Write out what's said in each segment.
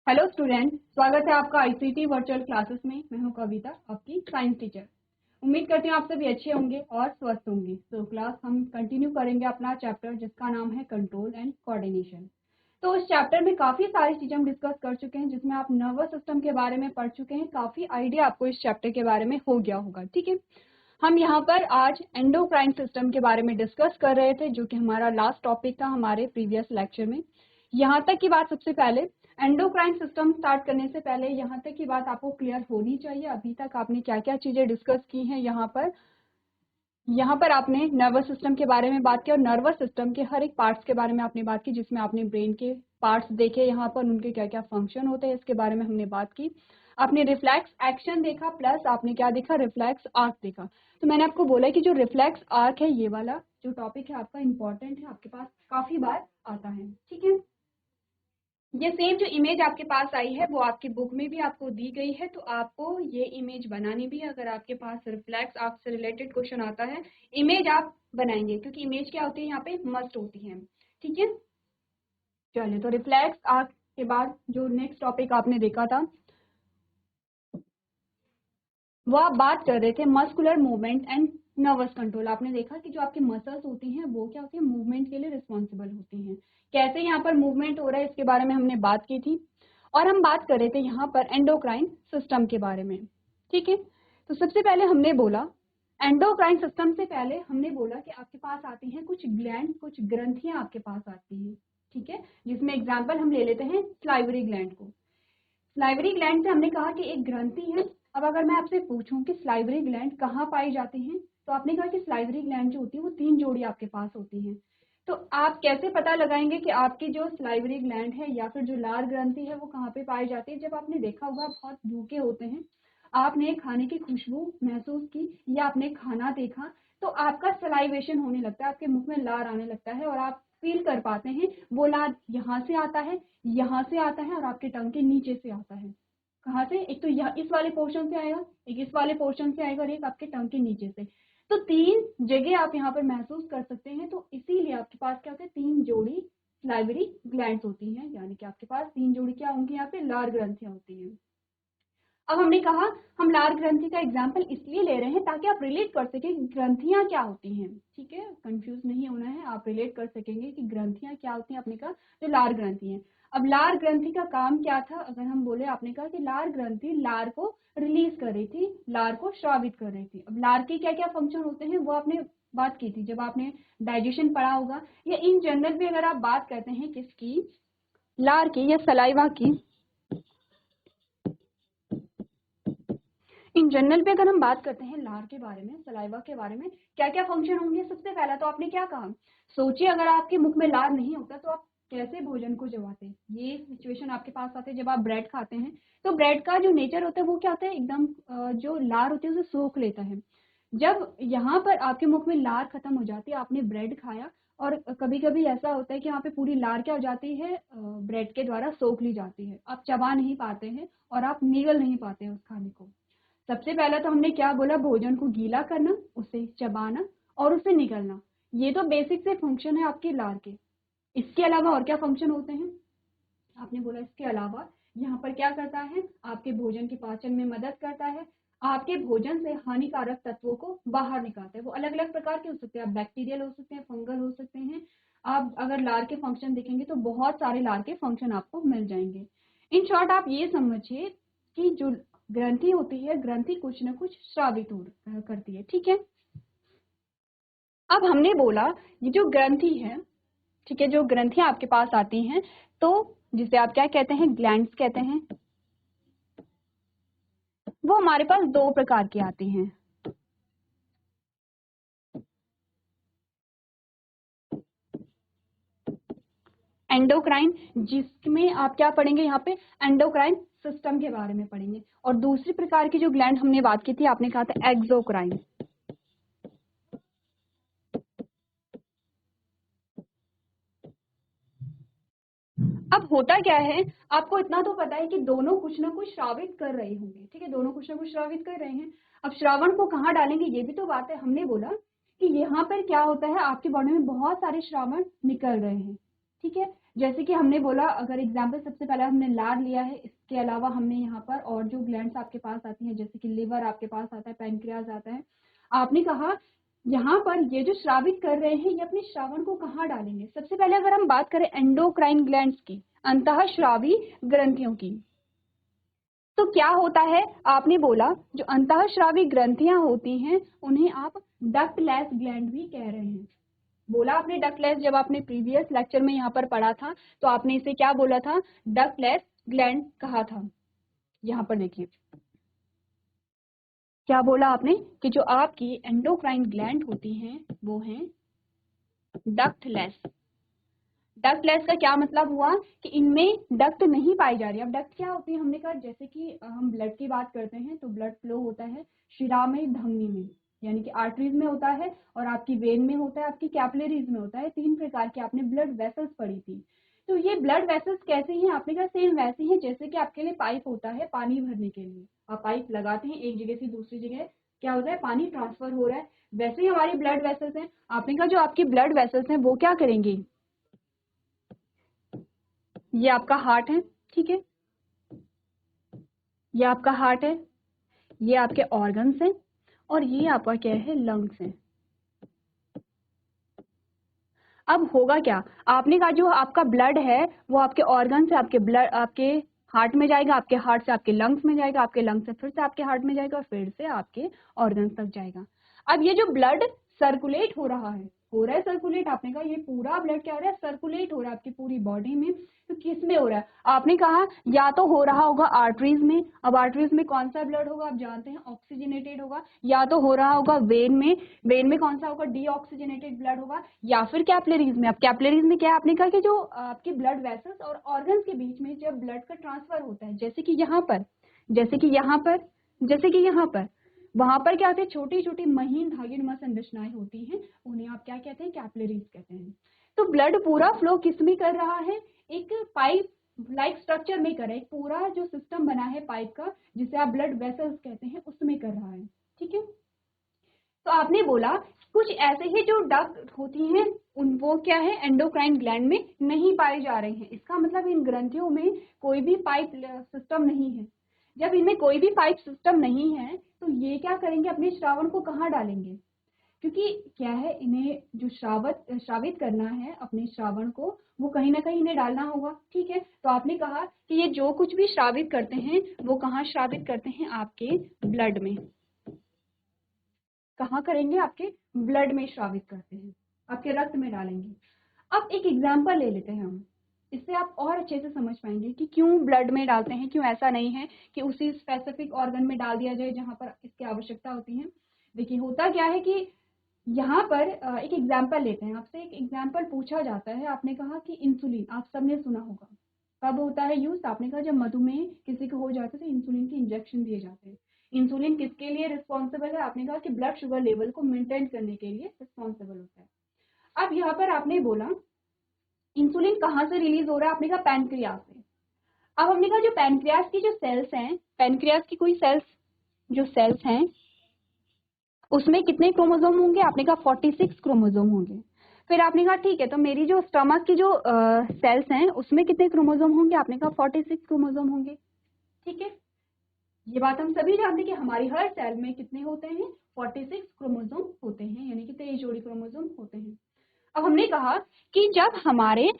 Hello student, स्वागत है आपका आईसीटी वर्चुअल क्लासेस में। मैं हूं कविता, आपकी साइंस टीचर। उम्मीद करती हूं आप सभी अच्छे होंगे और स्वस्थ होंगे। तो क्लास हम कंटिन्यू करेंगे अपना चैप्टर जिसका नाम है कंट्रोल एंड कोऑर्डिनेशन। तो उस चैप्टर में काफी सारी चीजें हम डिस्कस कर चुके हैं, जिसमें आप नर्वस सिस्टम के बारे में पढ़ चुके हैं। काफी आइडिया आपको इस चैप्टर के बारे में हो गया होगा। ठीक है, हम यहाँ पर आज एंडोक्राइन सिस्टम के बारे में डिस्कस कर रहे थे, जो कि हमारा लास्ट टॉपिक था हमारे प्रीवियस लेक्चर में। यहाँ तक की बात सबसे पहले एंडोक्राइन सिस्टम स्टार्ट करने से पहले यहाँ तक की बात आपको क्लियर होनी चाहिए। अभी तक आपने क्या क्या चीजें डिस्कस की हैं। यहाँ पर आपने नर्वस सिस्टम के बारे में बात की और नर्वस सिस्टम के हर एक पार्ट्स के बारे में आपने बात की, जिसमें आपने ब्रेन के पार्ट्स देखे, यहाँ पर उनके क्या क्या फंक्शन होते हैं इसके बारे में हमने बात की। आपने रिफ्लेक्स एक्शन देखा, प्लस आपने क्या देखा, रिफ्लेक्स आर्क देखा। तो मैंने आपको बोला कि जो रिफ्लेक्स आर्क है, ये वाला जो टॉपिक है आपका इंपॉर्टेंट है, आपके पास काफी बार आता है। ठीक है, ये सेम जो इमेज आपके पास आई है वो आपकी बुक में भी आपको दी गई है। तो आपको ये इमेज बनानी भी है। अगर आपके पास रिफ्लेक्स आर्क से रिलेटेड क्वेश्चन आता है, इमेज आप बनाएंगे, क्योंकि इमेज क्या होती है यहाँ पे, मस्ट होती है। ठीक है, चलिए। तो रिफ्लेक्स आर्क के बाद जो नेक्स्ट टॉपिक आपने देखा था, वो आप बात कर रहे थे muscular movement and nervous control. आपने देखा कि जो आपकी मसल्स होती हैं वो क्या होती है, मूवमेंट के लिए रिस्पॉन्सिबल होती हैं। कैसे यहाँ पर मूवमेंट हो रहा है इसके बारे में हमने बात की थी। और हम बात कर रहे थे यहाँ पर एंडोक्राइन सिस्टम के बारे में। ठीक है, तो सबसे पहले हमने बोला एंडोक्राइन सिस्टम से पहले हमने बोला कि आपके पास आती हैं कुछ ग्लैंड, कुछ ग्रंथियां आपके पास आती हैं। ठीक है, जिसमें एग्जाम्पल हम ले लेते हैं स्लाइवरी ग्लैंड को। स्लाइवरी ग्लैंड से हमने कहा कि एक ग्रंथि है। अब अगर मैं आपसे पूछूं कि स्लाइवरी ग्लैंड कहाँ पाई जाती हैं, तो आपने कहा कि स्लाइवरी ग्लैंड जो होती है वो 3 जोड़ी आपके पास होती हैं। तो आप कैसे पता लगाएंगे कि आपकी जो स्लाइवरी ग्लैंड है या फिर जो लार ग्रंथि है वो कहाँ पे पाई जाती है? जब आपने देखा होगा बहुत भूखे होते हैं, आपने खाने की खुशबू महसूस की या आपने खाना देखा, तो आपका सलाइवेशन होने लगता है, आपके मुंह में लार आने लगता है और आप फील कर पाते हैं वो लार यहाँ से आता है, यहाँ से आता है और आपके टंग के नीचे से आता है। कहाँ से? एक तो यह इस वाले पोर्शन से आएगा, एक इस वाले पोर्शन से आएगा और एक आपके टंग के नीचे से। तो 3 जगह आप यहाँ पर महसूस कर सकते हैं। तो इसीलिए आपके पास क्या होता है, 3 जोड़ी स्लाइवरी ग्लैंड्स होती हैं, यानी कि आपके पास 3 जोड़ी क्या होंगी, यहाँ पे लार ग्रंथियां होती हैं। अब हमने कहा हम लार ग्रंथि का एग्जाम्पल इसलिए ले रहे हैं ताकि आप रिलेट कर सकें कि ग्रंथियां क्या होती हैं। ठीक है, कंफ्यूज नहीं होना है, आप रिलेट कर सकेंगे कि ग्रंथियां क्या होती हैं। आपने कहा जो लार ग्रंथि है, अब लार ग्रंथि का काम क्या था? अगर हम बोले, आपने कहा कि लार ग्रंथि लार को रिलीज कर रही थी, लार को श्रावित कर रही थी। अब लार के क्या क्या फंक्शन होते हैं वो आपने बात की थी जब आपने डाइजेशन पढ़ा होगा, या इन जनरल भी अगर आप बात करते हैं किसकी, लार की या सलाइवा की, इन जनरल पे अगर हम बात करते हैं लार के बारे में, सलाइवा के बारे में, क्या क्या फंक्शन होंगे? सबसे पहला तो आपने क्या कहा, सोचिए अगर आपके मुख में लार नहीं होता तो आप कैसे भोजन को चबाते? ये सिचुएशन आपके पास आते है जब आप ब्रेड खाते हैं। तो ब्रेड का जो नेचर होता है वो क्या होता है, एकदम जो लार होती है उसे सोख लेता है। जब यहाँ पर आपके मुख में लार खत्म हो जाती है, आपने ब्रेड खाया, और कभी कभी ऐसा होता है कि यहाँ पे पूरी लार क्या हो जाती है, ब्रेड के द्वारा सोख ली जाती है, आप चबा नहीं पाते हैं और आप निगल नहीं पाते हैं उस खाने को। सबसे पहला तो हमने क्या बोला, भोजन को गीला करना, उसे चबाना और उसे निगलना। ये तो बेसिक से फंक्शन है आपके लार के। इसके अलावा और क्या फंक्शन होते हैं? आपने बोला इसके अलावा यहाँ पर क्या करता है, आपके भोजन के पाचन में मदद करता है, आपके भोजन से हानिकारक तत्वों को बाहर निकालता है। वो अलग अलग प्रकार के हो सकते हैं, आप बैक्टीरियल हो सकते हैं, फंगल हो सकते हैं। आप अगर लार के फंक्शन देखेंगे तो बहुत सारे लार के फंक्शन आपको मिल जाएंगे। इन शॉर्ट आप ये समझिए कि जो ग्रंथि होती है, ग्रंथि कुछ न कुछ स्रावित करती है। ठीक है, अब हमने बोला ये जो ग्रंथि है, ठीक है, जो ग्रंथियां आपके पास आती हैं, तो जिसे आप क्या कहते हैं, ग्लैंड्स कहते हैं, वो हमारे पास 2 प्रकार की आती हैं। एंडोक्राइन, जिसमें आप क्या पढ़ेंगे, यहाँ पे एंडोक्राइन सिस्टम के बारे में पढ़ेंगे, और दूसरी प्रकार की जो ग्लैंड हमने बात की थी, आपने कहा था एक्सोक्राइन। अब होता क्या है, आपको इतना तो पता है कि दोनों कुछ ना कुछ श्रावित कर रहे होंगे। ठीक है, दोनों कुछ ना कुछ श्रावित कर रहे हैं। अब श्रावण को कहाँ डालेंगे ये भी तो बात है। हमने बोला कि यहाँ पर क्या होता है, आपकी बॉडी में बहुत सारे श्रावण निकल रहे हैं। ठीक है, जैसे कि हमने बोला, अगर एग्जाम्पल सबसे पहले हमने लार लिया है, इसके अलावा हमने यहाँ पर और जो ग्लैंड्स आपके पास आती हैं, जैसे कि लिवर आपके पास आता है, पैनक्रियाज आता है। आपने कहा यहाँ पर ये जो श्रावित कर रहे हैं, ये अपने श्रावण को कहाँ डालेंगे? सबसे पहले अगर हम बात करें एंडोक्राइन ग्लैंड्स की, अंतःस्रावी ग्रंथियों की, तो क्या होता है? आपने बोला जो अंतःस्रावी ग्रंथियां होती हैं उन्हें आप डक्टलेस ग्लैंड भी कह रहे हैं। बोला आपने डक्टलेस, जब आपने प्रीवियस लेक्चर में यहाँ पर पढ़ा था तो आपने इसे क्या बोला था? डक्टलेस ग्लैंड कहा था। यहाँ पर देखिए क्या बोला आपने कि जो आपकी एंडोक्राइन ग्लैंड होती हैं वो हैं डक्टलेस। डक्टलेस का क्या मतलब हुआ कि इनमें डक्ट नहीं पाई जा रही। अब डक्ट क्या होती है? हमने कहा जैसे कि हम ब्लड की बात करते हैं तो ब्लड फ्लो होता है शिरा में, धमनी में, यानी कि आर्टरीज में होता है, और आपकी वेन में होता है, आपकी कैपिलरीज में होता है। 3 प्रकार की आपने ब्लड वेसल्स पढ़ी थी। तो ये ब्लड वेसल्स कैसे हैं? आपने कहा सेम वैसे हैं जैसे कि आपके लिए पाइप होता है पानी भरने के लिए। आप पाइप लगाते हैं, एक जगह से दूसरी जगह क्या होता है? पानी ट्रांसफर हो रहा है। वैसे ही हमारी ब्लड वेसल्स हैं। आपने कहा जो आपकी ब्लड वेसल्स हैं वो क्या करेंगी? ये आपका हार्ट है, ठीक है, ये आपका हार्ट है, ये आपके ऑर्गन्स हैं, और ये आपका क्या है? लंग्स हैं। अब होगा क्या? आपने कहा जो आपका ब्लड है वो आपके ऑर्गन से आपके ब्लड आपके हार्ट में जाएगा, आपके हार्ट से आपके लंग्स में जाएगा, आपके लंग्स से फिर से आपके हार्ट में जाएगा, और फिर से आपके ऑर्गन्स तक जाएगा। अब ये जो ब्लड सर्कुलेट हो रहा है सर्कुलेट, आपने कहा ये पूरा ब्लड क्या हो रहा है? सर्कुलेट हो रहा है आपकी पूरी बॉडी में। तो किस में हो रहा है? आपने कहा या तो हो रहा होगा आर्टरीज में। अब आर्टरीज में कौन सा ब्लड होगा? आप जानते हैं ऑक्सीजनेटेड होगा। या तो हो रहा होगा वेन में, वेन में कौन सा होगा? डीऑक्सीजनेटेड ब्लड होगा। या फिर कैपिलरीज में। अब कैपिलरीज में क्या है? आपने कहा कि जो आपके ब्लड वेसल्स और ऑर्गन्स के बीच में जब ब्लड का ट्रांसफर होता है, जैसे कि यहाँ पर, जैसे कि यहाँ पर, जैसे कि यहाँ पर, वहां पर क्या होते हैं? छोटी छोटी महीन धागेनुमा संरचनाएं होती हैं, उन्हें आप क्या कहते हैं? कैपिलरीज कहते हैं। तो ब्लड पूरा फ्लो किस में कर रहा है? एक पाइप लाइक स्ट्रक्चर में कर रहा है। एक पूरा जो सिस्टम बना है पाइप का, जिसे आप ब्लड वेसल्स कहते हैं, उसमें कर रहा है, ठीक है। तो आपने बोला कुछ ऐसे ही जो डक्ट होती हैं उन वो क्या है? एंडोक्राइन ग्लैंड में नहीं पाई जा रही हैं। इसका मतलब इन ग्रंथियों में कोई भी पाइप सिस्टम नहीं है। जब इनमें कोई भी पाइप सिस्टम नहीं है तो ये क्या करेंगे? अपने श्रावण को कहाँ डालेंगे? क्योंकि क्या है, इन्हें जो श्रावित करना है अपने श्रावण को, वो कहीं ना कहीं इन्हें डालना होगा, ठीक है। तो आपने कहा कि ये जो कुछ भी श्रावित करते हैं वो कहाँ श्रावित करते हैं? आपके ब्लड में। कहाँ करेंगे? आपके ब्लड में श्रावित करते हैं, आपके रक्त में डालेंगे। अब एक एग्जाम्पल ले लेते हैं हम, इससे आप और अच्छे से समझ पाएंगे कि क्यों ब्लड में डालते हैं, क्यों ऐसा नहीं है कि उसी स्पेसिफिक ऑर्गन में डाल दिया जाए जहां पर इसकी आवश्यकता होती है। देखिए होता क्या है कि यहाँ पर एक एग्जाम्पल लेते हैं। आपसे एक एग्जाम्पल पूछा जाता है। आपने कहा कि इंसुलिन आप सबने सुना होगा, कब होता है यूज? आपने कहा जब मधुमेह किसी को हो जाता है तो इंसुलिन के इंजेक्शन दिए जाते हैं। इंसुलिन किसके लिए रिस्पॉन्सिबल है? आपने कहा कि ब्लड शुगर लेवल को मेंटेन करने के लिए रिस्पॉन्सिबल होता है। अब यहाँ पर आपने बोला इंसुलिन कहाँ से रिलीज हो रहा है? आपने कहा पैनक्रियाज से। अब हमने कहा जो पैनक्रियाज की जो सेल्स हैं, पैनक्रियाज की कोई सेल्स, जो सेल्स हैं उसमें कितने क्रोमोसोम होंगे? आपने कहा 46 क्रोमोसोम होंगे। फिर आपने कहा ठीक है, तो मेरी जो स्टमक की जो सेल्स हैं उसमें कितने क्रोमोसोम होंगे? आपने कहा 46 क्रोमोसोम होंगे, ठीक है। ये बात हम सभी जानते हैं कि हमारी हर सेल में कितने होते हैं? 46 क्रोमोसोम होते हैं, यानी कि 23 जोड़ी क्रोमोसोम होते हैं। अब हमने कहा कि जब हमारे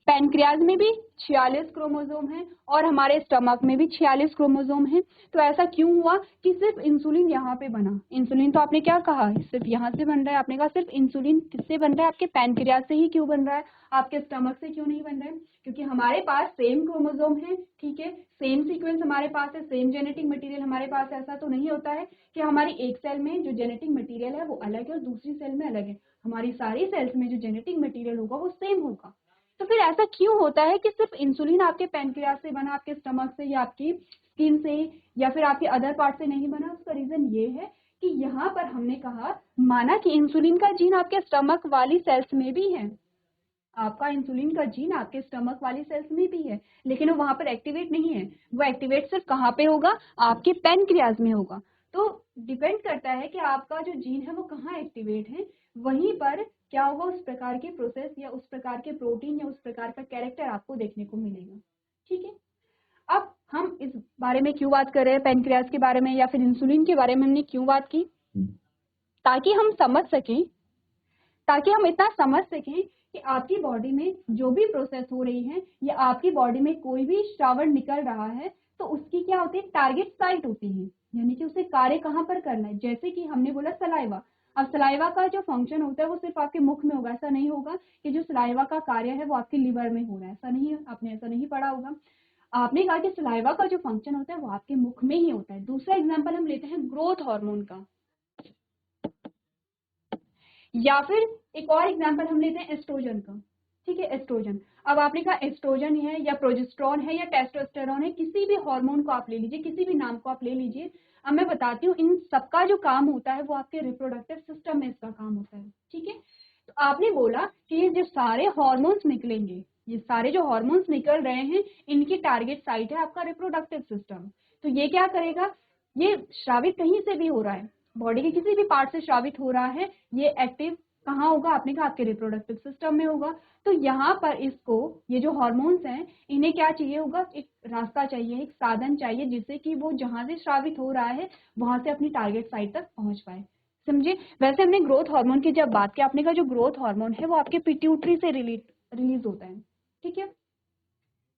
पैनक्रियाज में भी 46 क्रोमोसोम हैं और हमारे स्टमक में भी 46 क्रोमोसोम हैं, तो ऐसा क्यों हुआ कि सिर्फ इंसुलिन यहाँ पे बना? इंसुलिन तो आपने क्या कहा सिर्फ यहाँ से बन रहा है। आपने कहा सिर्फ इंसुलिन किससे बन रहा है? आपके पैनक्रियाज से ही क्यों बन रहा है? आपके स्टमक से क्यों नहीं बन रहा है? क्योंकि हमारे पास सेम क्रोमोसोम है, ठीक है, सेम सीक्वेंस हमारे पास है, सेम जेनेटिक मटेरियल हमारे पास। ऐसा तो नहीं होता है कि हमारी एक सेल में जो जेनेटिक मटेरियल है वो अलग है और दूसरी सेल में अलग है। हमारी सारी सेल्स में जो जेनेटिक मटेरियल होगा वो सेम होगा। तो फिर ऐसा क्यों होता है कि सिर्फ इंसुलिन आपके पैनक्रियाज से बना, आपके स्टमक से या आपकी स्किन से या फिर आपके अदर पार्ट से नहीं बना? उसका रीजन ये है कि यहाँ पर हमने कहा, माना कि इंसुलिन का जीन आपके स्टमक वाली सेल्स में भी है, आपका इंसुलिन का जीन आपके स्टमक वाली सेल्स में भी है, लेकिन वो वहां पर एक्टिवेट नहीं है। वो एक्टिवेट सिर्फ कहाँ पे होगा? आपके पैनक्रियाज में होगा। तो डिपेंड करता है कि आपका जो जीन है वो कहाँ एक्टिवेट है, वहीं पर क्या होगा, उस प्रकार के प्रोसेस या उस प्रकार के प्रोटीन या उस प्रकार का कैरेक्टर आपको देखने को मिलेगा। ठीक है, अब हम इस बारे में क्यों बात कर रहे हैं, पेनक्रियाज के बारे में या फिर इंसुलिन के बारे में हमने क्यों बात की, ताकि हम समझ सकें, ताकि हम इतना समझ सकें कि आपकी बॉडी में जो भी प्रोसेस हो रही है या आपकी बॉडी में कोई भी श्रावण निकल रहा है तो उसकी क्या होती है, टारगेट साइट होती है, यानी कि उसे कार्य कहाँ पर करना है। जैसे कि हमने बोला सलाइवा, अब सलाइवा का जो फंक्शन होता है वो सिर्फ आपके मुख में होगा, ऐसा नहीं होगा कि जो सलाइवा का कार्य है वो आपके लिवर में हो रहा है, ऐसा नहीं, आपने ऐसा नहीं पढ़ा होगा। आपने कहा कि सलाइवा का जो फंक्शन होता है वो आपके मुख में ही होता है। दूसरा एग्जाम्पल हम लेते हैं ग्रोथ हार्मोन का, या फिर एक और एग्जांपल हम लेते हैं एस्ट्रोजन का। ठीक है, एस्ट्रोजन, अब आपने कहा एस्ट्रोजन है या प्रोजेस्टेरोन है या टेस्टोस्टेरोन है, किसी भी हार्मोन को आप ले लीजिए, किसी भी नाम को आप ले लीजिए। अब मैं बताती हूँ इन सबका जो काम होता है वो आपके रिप्रोडक्टिव सिस्टम में इसका काम होता है। ठीक है, तो आपने बोला कि ये जो सारे हॉर्मोन्स निकलेंगे, ये सारे जो हॉर्मोन्स निकल रहे हैं इनकी टारगेट साइट है आपका रिप्रोडक्टिव सिस्टम। तो ये क्या करेगा, ये श्रावित कहीं से भी हो रहा है, बॉडी के किसी भी पार्ट से श्रावित हो रहा है, ये एक्टिव कहाँ होगा, आपने कहा आपके रिप्रोडक्टिव सिस्टम में होगा। तो यहाँ पर इसको, ये जो हॉर्मोन्स हैं इन्हें क्या चाहिए होगा, एक रास्ता चाहिए, एक साधन चाहिए जिससे कि वो जहां से श्रावित हो रहा है वहां से अपनी टारगेट साइट तक पहुंच पाए। समझे। वैसे हमने ग्रोथ हार्मोन की जब बात की, आपने कहा जो ग्रोथ हार्मोन है वो आपके पिट्यूटरी से रिलीज होता है। ठीक है,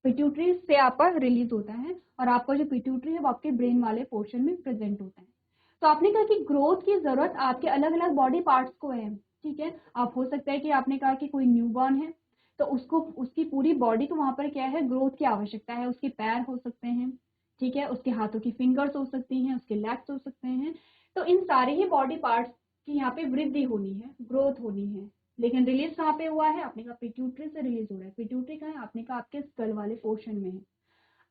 पिट्यूटरी से आपका रिलीज होता है और आपका जो पिट्यूटरी है वो आपके ब्रेन वाले पोर्शन में प्रेजेंट होता है। तो आपने कहा कि ग्रोथ की जरूरत आपके अलग अलग बॉडी पार्ट्स को है। ठीक है, आप हो सकता है कि आपने कहा कि कोई न्यूबॉर्न है तो उसको, उसकी पूरी बॉडी को वहां पर क्या है, ग्रोथ की आवश्यकता है। उसके पैर हो सकते हैं, ठीक है, उसके हाथों की फिंगर्स हो सकती हैं, उसके लेग्स हो सकते हैं। तो इन सारे ही बॉडी पार्ट्स की यहाँ पे वृद्धि होनी है, ग्रोथ होनी है। लेकिन रिलीज कहाँ पे हुआ है, आपने कहा पिट्यूटरी से रिलीज हो रहा है। पिट्यूटरी कहाँ है, आपने कहा आपके स्कल वाले पोर्शन में है।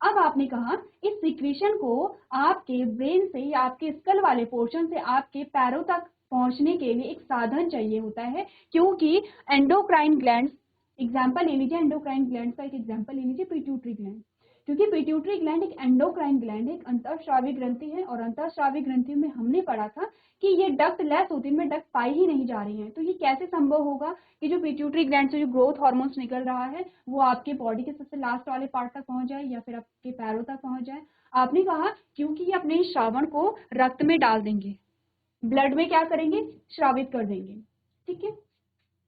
अब आपने कहा इस सिक्रीशन को आपके ब्रेन से या आपके स्कल वाले पोर्शन से आपके पैरों तक पहुंचने के लिए एक साधन चाहिए होता है, क्योंकि एंडोक्राइन ग्लैंड, एग्जाम्पल ले लीजिए एंडोक्राइन ग्लैंड का, एक एग्जाम्पल ले लीजिए पिट्यूटरी ग्लैंड। क्योंकि पिट्यूटरी ग्लैंड एक एंडोक्राइन ग्लैंड है, एक अंतःस्रावी ग्रंथि है, और अंतःस्रावी ग्रंथि में हमने पढ़ा था कि ये डक्ट लेस होती है, इनमें डक्ट पाई ही नहीं जा रही है। तो ये कैसे संभव होगा कि जो पिट्यूटरी ग्लैंड से जो ग्रोथ हार्मोन्स निकल रहा है वो आपके बॉडी के सबसे लास्ट वाले पार्ट तक पहुंच जाए या फिर आपके पैरों तक पहुंच जाए। आपने कहा क्योंकि ये अपने श्रावण को रक्त में डाल देंगे, ब्लड में क्या करेंगे, श्रावित कर देंगे। ठीक है,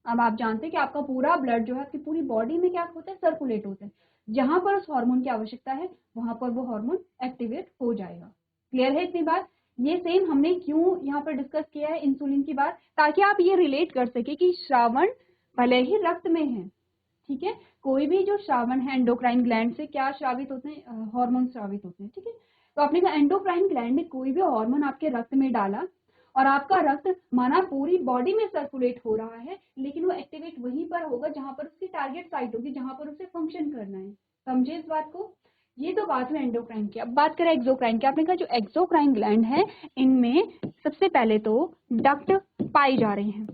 अब आप जानते हैं कि आपका पूरा ब्लड जो है आपकी पूरी बॉडी में क्या होता है, सर्कुलेट होता है। जहां पर उस हार्मोन की आवश्यकता है वहां पर वो हार्मोन एक्टिवेट हो जाएगा। क्लियर है इतनी बात। ये सेम हमने क्यों यहाँ पर डिस्कस किया है इंसुलिन की बात, ताकि आप ये रिलेट कर सके कि श्रावण भले ही रक्त में है, ठीक है, कोई भी जो श्रावण है एंडोक्राइन ग्लैंड से क्या श्रावित होते हैं, हार्मोन श्रावित होते हैं। ठीक है, तो आपने कहा एंडोक्राइन ग्लैंड ने कोई भी हार्मोन आपके रक्त में डाला और आपका रक्त माना पूरी बॉडी में सर्कुलेट हो रहा है, लेकिन वो एक्टिवेट वहीं पर होगा जहां पर उसकी टारगेट साइट होगी, जहां पर उसे फंक्शन करना है। समझे इस बात को। ये तो बात हुई एंडोक्राइन की। अब बात करें एक्सोक्राइन की। आपने कहा जो एक्सोक्राइन ग्लैंड है इनमें सबसे पहले तो डक्ट पाई जा रही है।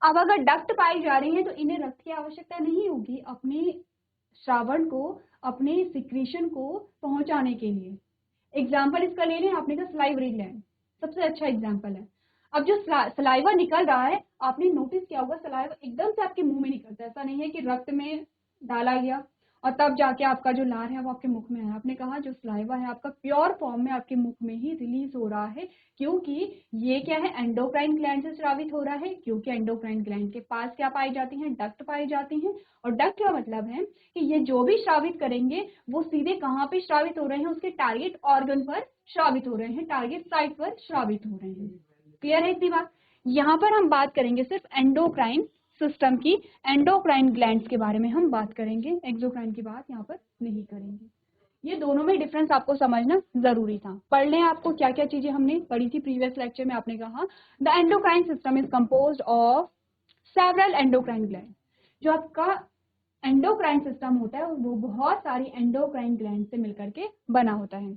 अब अगर डक्ट पाई जा रही है तो इन्हें रक्त की आवश्यकता नहीं होगी अपने श्रावण को, अपने सिक्रीशन को पहुंचाने के लिए। एग्जाम्पल इसका ले लें, आपने कहा सलाइवरी ग्लैंड सबसे अच्छा एग्जाम्पल है। अब जो सलाइवा निकल रहा है, आपने नोटिस किया होगा सलाइवा एकदम से आपके मुंह में निकलता है, ऐसा नहीं है कि रक्त में डाला गया और तब जाके आपका जो लार है वो आपके मुख में है। आपने कहा जो सलाइवा है आपका प्योर फॉर्म में आपके मुख में ही रिलीज हो रहा है, क्योंकि ये क्या है, एंडोक्राइन ग्लैंड से स्रावित हो रहा है। क्योंकि एंडोक्राइन ग्लैंड के पास क्या पाई जाती हैं, डक्ट पाई जाती हैं। और डक्ट का मतलब है कि ये जो भी श्रावित करेंगे वो सीधे कहाँ पे श्रावित हो रहे हैं, उसके टारगेट ऑर्गन पर श्रावित हो रहे हैं, टारगेट साइट पर श्रावित हो रहे हैं। क्लियर है इतनी बात। यहाँ पर हम बात करेंगे सिर्फ एंडोक्राइन सिस्टम की, एंडोक्राइन ग्लैंड्स के बारे में हम बात करेंगे, एक्सोक्राइन की बात यहाँ पर नहीं करेंगे। ये दोनों में डिफरेंस आपको समझना जरूरी था। पढ़ लें आपको क्या क्या चीजें हमने पढ़ी थी प्रीवियस लेक्चर में। आपने कहा the endocrine system is composed of several endocrine gland. जो आपका एंडोक्राइन सिस्टम होता है वो बहुत सारी एंडोक्राइन ग्लैंड से मिलकर के बना होता है।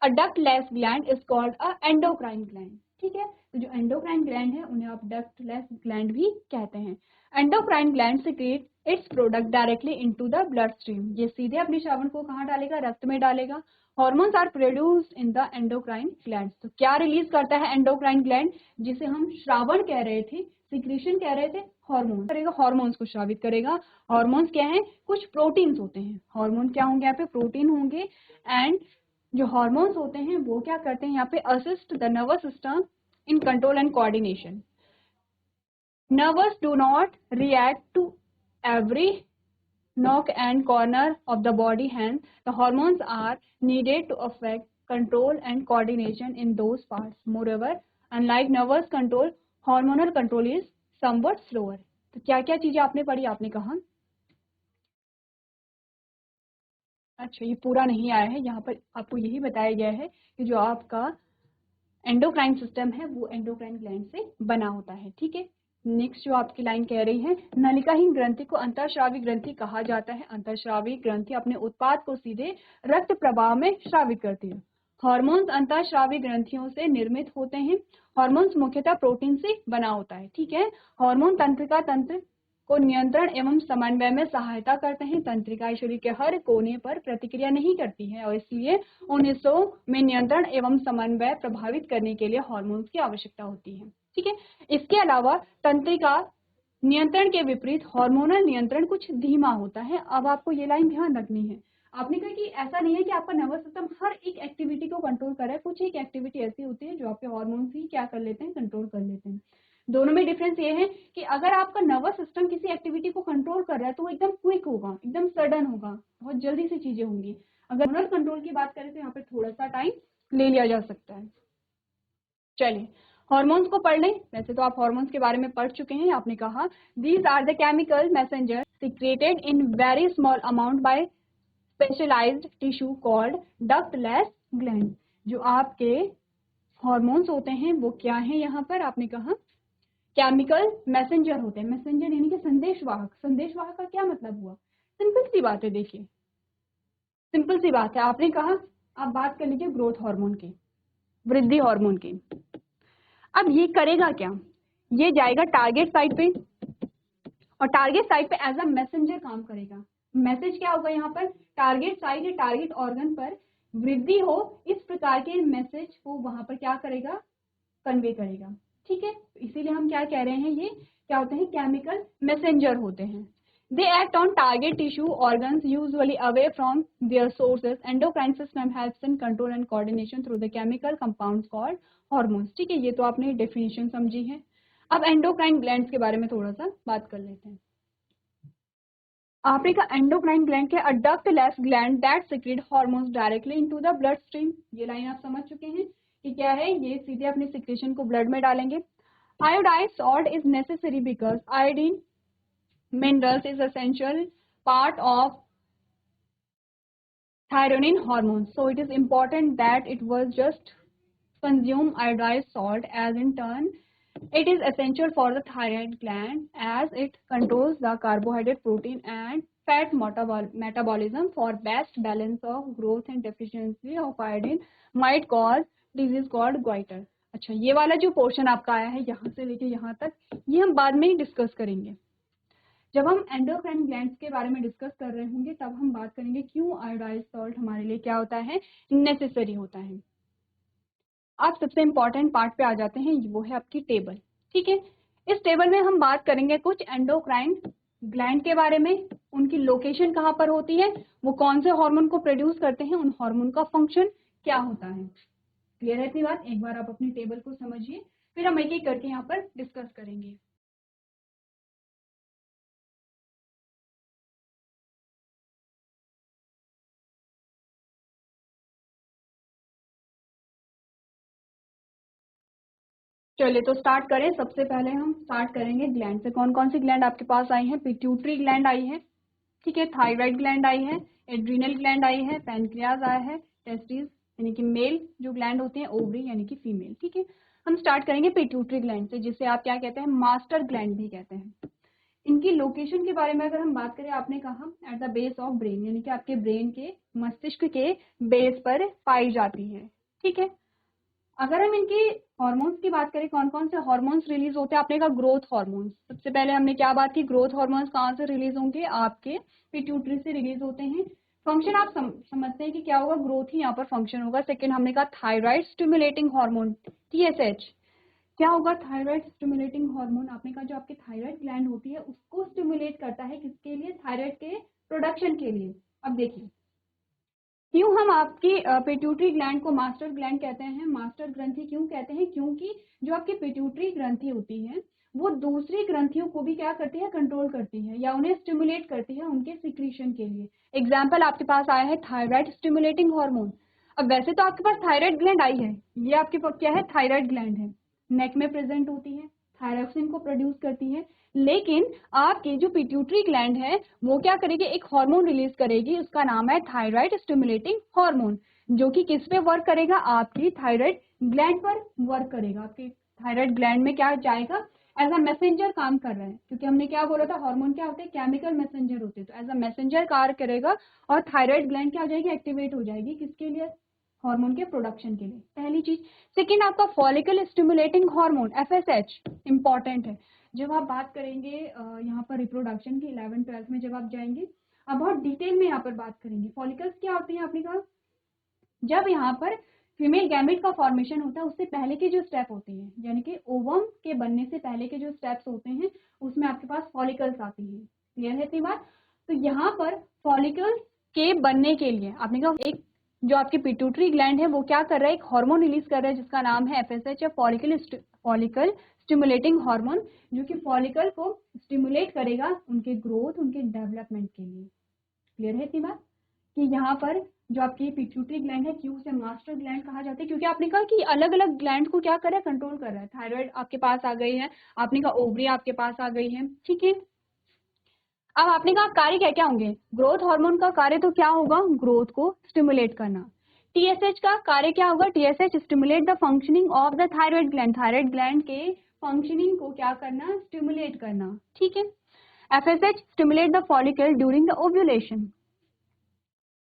A ductless gland is called a endocrine gland. ठीक है, तो जो एंडोक्राइन ग्लैंड है उन्हें आप डक्टलेस ग्लैंड भी कहते हैं। Endocrine gland secrete its product directly into the blood stream. ये सीधे अपने श्रावण को कहाँ डालेगा, रक्त में डालेगा। Hormones are produce in the endocrine gland. तो क्या रिलीज करता है एंडोक्राइन ग्लैंड, जिसे हम श्रावण कह रहे थे, सिक्रीशन कह रहे थे, हार्मोन करेगा, हार्मोन्स को श्रावित करेगा। हार्मोन्स क्या है, कुछ प्रोटीन्स होते हैं। हार्मोन क्या होंगे, यहाँ पे प्रोटीन होंगे। एंड जो हार्मोन्स होते हैं वो क्या करते हैं, यहाँ पे assist the nervous system in control and coordination. Nervous do not react to every nook and corner of the body, hence the hormones are needed to affect control and coordination in those parts. Moreover, unlike nervous control, hormonal control is somewhat slower. तो क्या क्या चीजें आपने पढ़ी, आपने कहा अच्छा ये पूरा नहीं आया है, यहाँ पर आपको यही बताया गया है कि जो आपका एंडोक्राइन सिस्टम है वो एंडोक्राइन ग्लैंड से बना होता है। ठीक है, नेक्स्ट जो आपकी लाइन कह रही है, नलिकाहीन ग्रंथि को अंतःस्रावी ग्रंथि कहा जाता है। अंतःस्रावी ग्रंथि अपने उत्पाद को सीधे रक्त प्रवाह में स्रावित करती है। हार्मोन्स अंतःस्रावी ग्रंथियों से निर्मित होते हैं। हार्मोन्स मुख्यतः प्रोटीन से बना होता है। ठीक है, हार्मोन तंत्रिका तंत्र को नियंत्रण एवं समन्वय में सहायता करते हैं। तंत्रिका शरीर के हर कोने पर प्रतिक्रिया नहीं करती है और इसलिए उन हिस्सों में नियंत्रण एवं समन्वय प्रभावित करने के लिए हार्मोन्स की आवश्यकता होती है। ठीक है, इसके अलावा तंत्रिका नियंत्रण के विपरीत हार्मोनल नियंत्रण कुछ धीमा होता है। अब आपको ये लाइन ध्यान रखनी है, आपने कहा कि ऐसा नहीं है कि आपका नर्वस सिस्टम हर एक एक्टिविटी को कंट्रोल कर रहा है, कुछ एक एक्टिविटी ऐसी होती है जो आपके हार्मोन्स ही क्या कर लेते हैं, कंट्रोल कर लेते हैं। दोनों में डिफरेंस ये है कि अगर आपका नर्वस सिस्टम किसी एक्टिविटी को कंट्रोल कर रहा है तो वो एकदम क्विक होगा, एकदम सडन होगा, बहुत जल्दी से चीजें होंगी। अगर हार्मोनल कंट्रोल की बात करें तो यहाँ पे थोड़ा सा टाइम ले लिया जा सकता है। चलिए हार्मोन्स को पढ़ लें। वैसे तो आप हार्मोन्स के बारे में पढ़ चुके हैं, आपने कहा these are the chemical messenger secreted in very small amount by specialised tissue called ductless gland. जो आपके हार्मोन्स होते हैं वो क्या है, यहाँ पर आपने कहा केमिकल मैसेंजर होते हैं। मैसेंजर यानी कि संदेशवाहक। संदेशवाहक का क्या मतलब हुआ, सिंपल सी बात है, देखिए सिंपल सी बात है। आपने कहा आप बात कर लीजिए ग्रोथ हार्मोन की, वृद्धि हार्मोन की। अब ये करेगा क्या, ये जाएगा टारगेट साइट पे और टारगेट साइट पे एज अ मैसेंजर काम करेगा। मैसेज क्या होगा यहाँ पर, टारगेट साइट या टारगेट ऑर्गन पर वृद्धि हो इस प्रकार के मैसेज को वहां पर क्या करेगा, कन्वे करेगा। ठीक है, इसीलिए हम क्या कह रहे हैं, ये क्या होते हैं, केमिकल मैसेंजर होते हैं। They act on target tissue organs usually away from their sources. Endocrine system helps in control and coordination through the chemical compounds called hormones. ठीक है, ये तो आपने डेफिनेशन समझी है। अब एंडोक्राइन ग्लैंड्स के बारे में थोड़ा सा बात कर लेते हैं। आपने कहा एंडोक्राइन ग्लैंड के ductless gland that secret hormones directly into the blood stream. ये लाइन आप समझ चुके हैं कि क्या है, ये सीधे अपने सिक्रेशन को ब्लड में डालेंगे। Iodise salt is necessary because iodine minerals is essential part of thyroid hormone, so it is important that it was just consume iodized salt, as in turn it is essential for the thyroid gland as it controls the carbohydrate, protein and fat metabolism. For best balance of growth and deficiency of iodine might cause disease called goiter. अच्छा, ये वाला जो portion आपका आया है यहाँ से लेके यहाँ तक, ये हम बाद में ही डिस्कस करेंगे। जब हम एंडोक्राइन ग्लैंड्स के बारे में डिस्कस कर रहे होंगे तब हम बात करेंगे क्यों आयोडाइज्ड सॉल्ट हमारे लिए क्या होता है, नेसेसरी होता है। आप सबसे इंपॉर्टेंट पार्ट पे आ जाते हैं, वो है आपकी टेबल। ठीक है, इस टेबल में हम बात करेंगे कुछ एंडोक्राइन ग्लैंड के बारे में, उनकी लोकेशन कहाँ पर होती है, वो कौन से हार्मोन को प्रोड्यूस करते हैं, उन हार्मोन का फंक्शन क्या होता है। क्लियर है इतनी बात, एक बार आप अपनी टेबल को समझिए, फिर हम एक एक करके यहाँ पर डिस्कस करेंगे। चलिए तो स्टार्ट करें। सबसे पहले हम स्टार्ट करेंगे ग्लैंड से। कौन कौन सी ग्लैंड आपके पास आई है, पिट्यूटरी ग्लैंड आई है, ठीक है, थायराइड ग्लैंड आई है, एड्रीनल ग्लैंड आई है, पैनक्रियाज आया है, टेस्टिस यानी कि मेल जो ग्लैंड होती है, ओवरी यानी कि फीमेल। ठीक है, हम स्टार्ट करेंगे पिट्यूटरी ग्लैंड से, जिसे आप क्या कहते हैं, मास्टर ग्लैंड भी कहते हैं। इनकी लोकेशन के बारे में अगर हम बात करें, आपने कहा at the base of brain, यानी कि आपके ब्रेन के मस्तिष्क के बेस पर पाई जाती है। ठीक है, अगर हम इनके हार्मोन्स की बात करें, कौन कौन से हार्मोन्स रिलीज होते हैं, आपने कहा ग्रोथ हार्मोन्स। सबसे पहले हमने क्या बात की, ग्रोथ हार्मोन्स कहाँ से रिलीज होंगे, आपके पिट्यूटरी से रिलीज होते हैं। फंक्शन आप समझते हैं कि क्या होगा, ग्रोथ ही यहाँ पर फंक्शन होगा। सेकेंड हमने कहा थायराइड स्टिमुलेटिंग हार्मोन TSH, क्या होगा, थायराइड स्टिमुलेटिंग हार्मोन। आपने कहा जो आपकी थायराइड ग्लैंड होती है उसको स्टिमुलेट करता है, किसके लिए, थायराइड के प्रोडक्शन के लिए। अब देखिए क्यों हम आपकी पिट्यूटरी ग्लैंड को मास्टर ग्लैंड कहते हैं, मास्टर ग्रंथि क्यों कहते हैं, क्योंकि जो आपकी पिट्यूटरी ग्रंथि होती है वो दूसरी ग्रंथियों को भी क्या करती है, कंट्रोल करती है या उन्हें स्टिमुलेट करती है उनके सिक्रीशन के लिए। एग्जाम्पल आपके पास आया है थायराइड स्टिमुलेटिंग हार्मोन। अब वैसे तो आपके पास थायराइड ग्लैंड आई है, ये आपके पास क्या है, थायराइड ग्लैंड है, नेक में प्रेजेंट होती है, थायरॉक्सिन को प्रोड्यूस करती है। लेकिन आपकी जो पिट्यूटरी ग्लैंड है वो क्या करेगी, एक हार्मोन रिलीज करेगी, उसका नाम है थायराइड स्टिमुलेटिंग हार्मोन, जो कि किस पे वर्क करेगा, आपकी थायराइड ग्लैंड पर वर्क करेगा। आपकी थायराइड ग्लैंड में क्या जाएगा, एज अ मैसेंजर काम कर रहा है, क्योंकि हमने क्या बोला था, हार्मोन क्या होते हैं, केमिकल मैसेंजर होते हैं, तो एज अ मैसेंजर कार्य करेगा और थायराइड ग्लैंड क्या हो जाएगी, एक्टिवेट हो जाएगी, किसके लिए, हार्मोन के प्रोडक्शन के लिए, पहली चीज। सेकेंड आपका follicle stimulating hormone FSH important है। जब आप बात करेंगे यहाँ पर रिप्रोडक्शन की 11th-12th में जब आप जाएंगे, अब बहुत डिटेल में यहाँ पर बात करेंगे। फॉलिकल्स क्या होती है, आपने कहा जब यहाँ पर फीमेल गैमेट का फॉर्मेशन होता है उससे पहले के जो स्टेप होते हैं, यानी कि ओवम के बनने से पहले के जो स्टेप्स होते हैं उसमें आपके पास फॉलिकल्स आती है। क्लियर है इतनी बात। तो यहाँ पर फॉलिकल्स के बनने के लिए आपने कहा एक जो आपकी पिट्यूटरी ग्लैंड है वो क्या कर रहा है, एक हार्मोन रिलीज कर रहा है जिसका नाम है FSH या फॉलिकल स्टिमुलेटिंग हार्मोन, जो कि फॉलिकल को स्टिमुलेट करेगा उनके ग्रोथ, उनके डेवलपमेंट के लिए। क्लियर है इतनी बात कि यहाँ पर जो आपकी पिट्यूटरी ग्लैंड है, क्यों से मास्टर ग्लैंड कहा जाता है, क्योंकि आपने कहा कि अलग अलग ग्लैंड को क्या कर रहा है, कंट्रोल कर रहा है। थायराइड आपके पास आ गई है, आपने कहा ओवरी आपके पास आ गई है, ठीक है। अब आपने कहा कार्य क्या क्या होंगे, ग्रोथ हार्मोन का कार्य तो क्या होगा, ग्रोथ को स्टिमुलेट करना। TSH का कार्य क्या होगा, TSH stimulate the functioning of the thyroid gland, thyroid gland के फंक्शनिंग को क्या करना, स्टिमुलेट करना, ठीक है। FSH stimulate the follicle during the ovulation.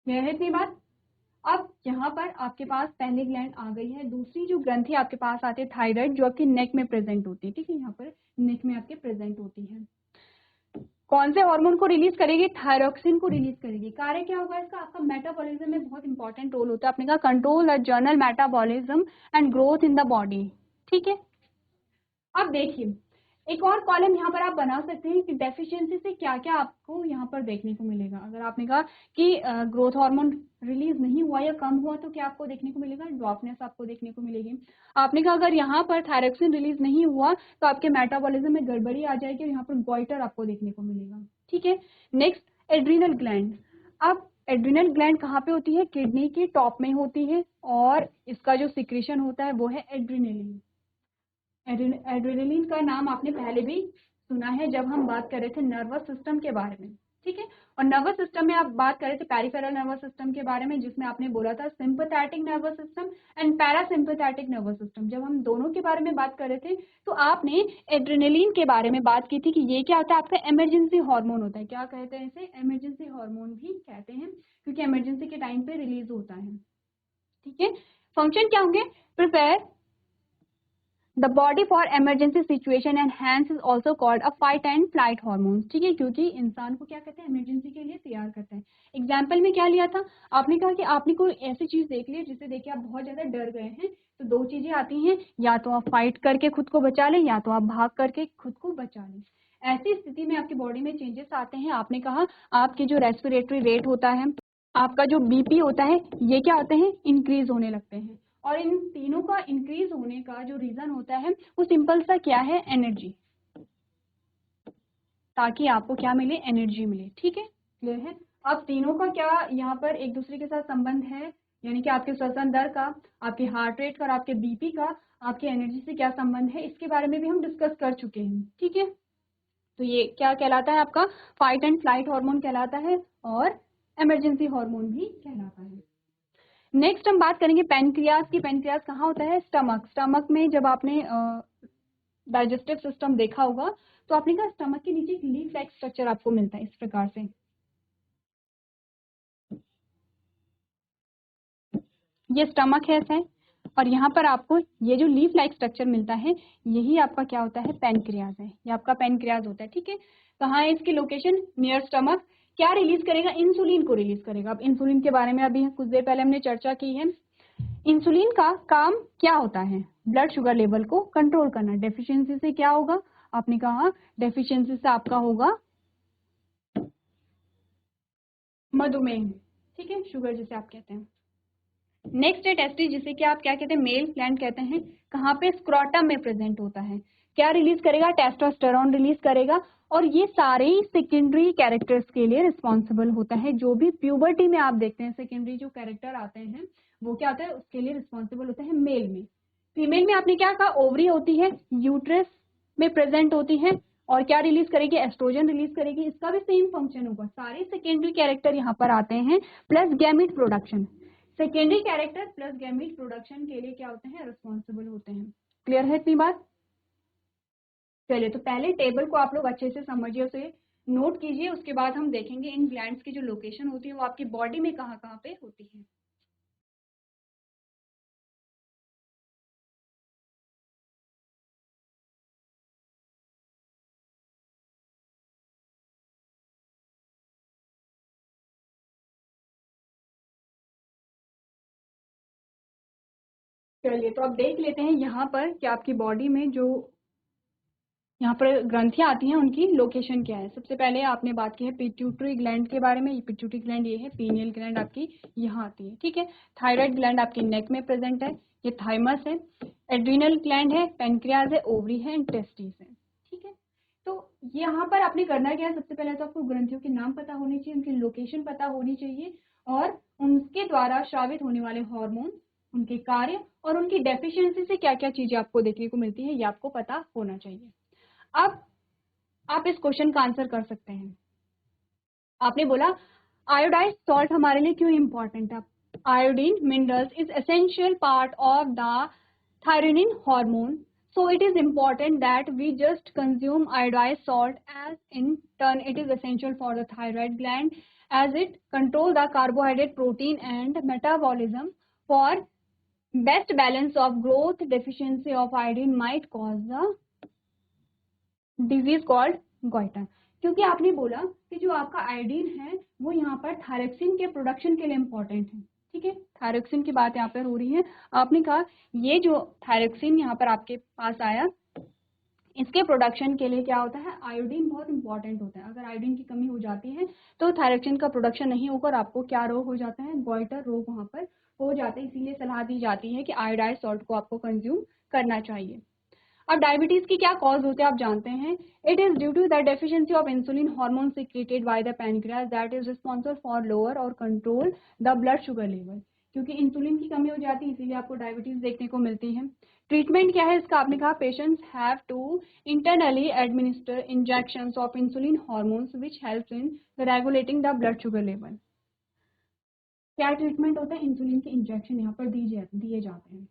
यह है इतनी बात। अब यहाँ पर आपके पास पहली ग्लैंड आ गई है, दूसरी जो ग्रंथि आपके पास आती है थायराइड, जो आपकी नेक में प्रेजेंट होती है, ठीक है, यहाँ पर नेक में आपके प्रेजेंट होती है। कौन से हार्मोन को रिलीज करेगी, थायरॉक्सिन को रिलीज करेगी। कार्य क्या होगा इसका, आपका मेटाबॉलिज्म में बहुत इंपॉर्टेंट रोल होता है। आपने कहा control the journal metabolism and growth in the body, ठीक है। अब देखिए एक और कॉलम यहाँ पर आप बना सकते हैं कि डेफिशिएंसी से क्या क्या आपको यहाँ पर देखने को मिलेगा। अगर आपने कहा कि ग्रोथ हार्मोन रिलीज नहीं हुआ या कम हुआ तो क्या आपको देखने को मिलेगा, ड्रॉपनेस आपको देखने को मिलेगी। आपने कहा अगर यहाँ पर थायरॉक्सिन रिलीज नहीं हुआ तो आपके मेटाबॉलिज्म में गड़बड़ी आ जाएगी और यहाँ पर गॉइटर आपको देखने को मिलेगा, ठीक है। Next adrenal gland. अब एड्रिनल ग्लैंड कहाँ पे होती है, किडनी के टॉप में होती है और इसका जो सिक्रीशन होता है वो है एड्रिनलिन। एड्रेनलिन का नाम आपने पहले भी सुना है जब हम बात कर रहे थे नर्वस सिस्टम के बारे में, ठीक है। और नर्वस सिस्टम में आप बात कर रहे थे पेरिफेरल नर्वस सिस्टम के बारे में, जिसमें आपने बोला था sympathetic nervous system and parasympathetic nervous system. जब हम दोनों के बारे में बात कर रहे थे तो आपने एड्रेनलिन के बारे में बात की थी कि ये क्या होता है, आपका इमरजेंसी हार्मोन होता है। क्या कहते हैं इसे, इमरजेंसी हार्मोन भी कहते हैं, क्योंकि इमरजेंसी के टाइम पे रिलीज होता है, ठीक है। फंक्शन क्या होंगे, prepare the body for emergency situation and hence is also called a fight and flight hormone, ठीक है, क्योंकि इंसान को क्या कहते हैं, इमरजेंसी के लिए तैयार करते हैं। एग्जाम्पल में क्या लिया था, आपने कहा कि आपने कोई ऐसी चीज देख ली जिसे देख के आप बहुत ज्यादा डर गए हैं, तो दो चीजें आती हैं, या तो आप फाइट करके खुद को बचा लें या तो आप भाग करके खुद को बचा लें। ऐसी स्थिति में आपकी बॉडी में चेंजेस आते हैं। आपने कहा आपकी जो रेस्पिरेटरी रेट होता है, आपका जो BP होता है, ये क्या होते हैं, इंक्रीज होने लगते हैं। और इन तीनों का इंक्रीज होने का जो रीजन होता है वो सिंपल सा क्या है, एनर्जी, ताकि आपको क्या मिले, एनर्जी मिले, ठीक है। क्लियर है। अब तीनों का क्या यहाँ पर एक दूसरे के साथ संबंध है, यानी कि आपके श्वसन दर का, आपके हार्ट रेट का और आपके BP का आपके एनर्जी से क्या संबंध है, इसके बारे में भी हम डिस्कस कर चुके हैं, ठीक है। तो ये क्या कहलाता है, आपका फाइट एंड फ्लाइट हार्मोन कहलाता है और इमरजेंसी हार्मोन भी कहलाता है। नेक्स्ट हम बात करेंगे पेनक्रियाज की। पेनक्रियाज कहाँ होता है, स्टमक। स्टमक में जब आपने डाइजेस्टिव सिस्टम देखा होगा तो आपने कहा स्टमक के नीचे एक लीफ लाइक स्ट्रक्चर आपको मिलता है इस प्रकार से, ये स्टमक है ऐसा, और यहाँ पर आपको ये जो लीफ लाइक स्ट्रक्चर मिलता है यही आपका क्या होता है, पेनक्रियाज है, ये आपका पेनक्रियाज होता है, ठीक है। कहाँ है इसकी लोकेशन, नियर स्टमक। क्या रिलीज करेगा? इंसुलिन को रिलीज करेगा। अब इंसुलिन के बारे में अभी कुछ देर पहले हमने चर्चा की है। इंसुलिन का काम क्या होता है? ब्लड शुगर लेवल को कंट्रोल करना। डेफिशिएंसी से क्या होगा? आपने कहा डेफिशिएंसी से आपका होगा मधुमेह, ठीक है, शुगर जिसे आप कहते हैं। नेक्स्ट है टेस्टिस, जिसे कि आप क्या कहते हैं? मेल ग्लैंड कहते हैं। कहाँ पे? स्क्रोटम में प्रेजेंट होता है। क्या रिलीज करेगा? टेस्टोस्टेरोन रिलीज करेगा। और ये सारे ही सेकेंडरी कैरेक्टर्स के लिए रिस्पॉन्सिबल होता है। जो भी प्यूबर्टी में आप देखते हैं सेकेंडरी जो कैरेक्टर आते हैं वो क्या होता है? उसके लिए रिस्पॉन्सिबल होता है मेल में। फीमेल में आपने क्या कहा? ओवरी होती है, यूट्रस में प्रेजेंट होती है और क्या रिलीज करेगी? एस्ट्रोजन रिलीज करेगी। इसका भी सेम फंक्शन होगा। सारे सेकेंडरी कैरेक्टर यहाँ पर आते हैं plus gamete production. Secondary character plus gamete production के लिए क्या होते हैं? रिस्पॉन्सिबल होते हैं। क्लियर है इतनी बात? चलिए, तो पहले टेबल को आप लोग अच्छे से समझिए, उसे नोट कीजिए। उसके बाद हम देखेंगे इन ग्लैंड्स की जो लोकेशन होती है वो आपकी बॉडी में कहाँ कहाँ पे होती है। चलिए, तो अब देख लेते हैं यहाँ पर कि आपकी बॉडी में जो यहाँ पर ग्रंथियां आती हैं उनकी लोकेशन क्या है। सबसे पहले आपने बात की है पिट्यूटरी ग्लैंड के बारे में। पिट्यूटरी ग्लैंड ये है, पीनियल ग्लैंड आपकी यहाँ आती है, ठीक है। थायराइड ग्लैंड आपकी नेक में प्रेजेंट है, ये थाइमस है। एड्रिनल ग्लैंड है, पेनक्रियाज है, ओवरी है, टेस्टिस है, ठीक है। तो यहाँ पर आपने करना क्या है? सबसे पहले तो आपको ग्रंथियों के नाम पता होने चाहिए, उनकी लोकेशन पता होनी चाहिए और उनके द्वारा स्रावित होने वाले हार्मोन, उनके कार्य और उनकी डेफिशिएंसी से क्या क्या चीजें आपको देखने को मिलती है ये आपको पता होना चाहिए। अब आप इस क्वेश्चन का आंसर कर सकते हैं। आपने बोला आयोडाइज सॉल्ट हमारे लिए क्यों इंपॉर्टेंट है? Iodine minerals is essential part of the thyronine hormone, so it is important that we just consume iodized salt, as in turn it is essential for the thyroid gland as it control the carbohydrate, protein and metabolism. For best balance of growth, deficiency of iodine might cause the disease called goitre. क्योंकि आपने बोला कि जो आपका iodine है वो यहाँ पर थायरोक्सिन के प्रोडक्शन के लिए इंपॉर्टेंट है, ठीक है। थायरोक्सिन की बात यहाँ पर हो रही है। आपने कहा ये जो थायरोक्सिन यहाँ पर आपके पास आया, इसके प्रोडक्शन के लिए क्या होता है? आयोडीन बहुत इंपॉर्टेंट होता है। अगर आयोडीन की कमी हो जाती है तो थायरोक्सिन का प्रोडक्शन नहीं होकर आपको क्या रोग हो जाता है? गोइटर रोग वहां पर हो जाता है। इसीलिए सलाह दी जाती है कि आयोडाइज्ड सॉल्ट को आपको कंज्यूम करना चाहिए। अब डायबिटीज की क्या कॉज होते हैं आप जानते हैं? It is due to the deficiency of insulin hormone secreted by the pancreas that is responsible for lower और control the blood sugar level. क्योंकि इंसुलिन की कमी हो जाती है इसीलिए आपको डायबिटीज देखने को मिलती है। ट्रीटमेंट क्या है इसका? आपने कहा patients have to internally administer injections of insulin hormones which helps in regulating the blood sugar level. क्या ट्रीटमेंट होता है? इंसुलिन के इंजेक्शन यहाँ पर दिए जाते हैं।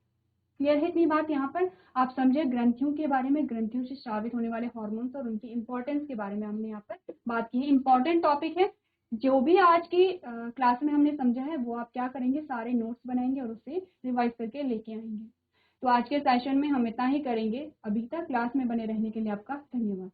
क्लियर है इतनी बात? यहाँ पर आप समझे ग्रंथियों के बारे में, ग्रंथियों से स्रावित होने वाले हार्मोन्स और उनकी इंपॉर्टेंस के बारे में हमने यहाँ पर बात की है। इंपॉर्टेंट टॉपिक है। जो भी आज की क्लास में हमने समझा है वो आप क्या करेंगे? सारे नोट्स बनाएंगे और उसे रिवाइज करके लेके आएंगे। तो आज के सेशन में हम इतना ही करेंगे। अभी तक क्लास में बने रहने के लिए आपका धन्यवाद।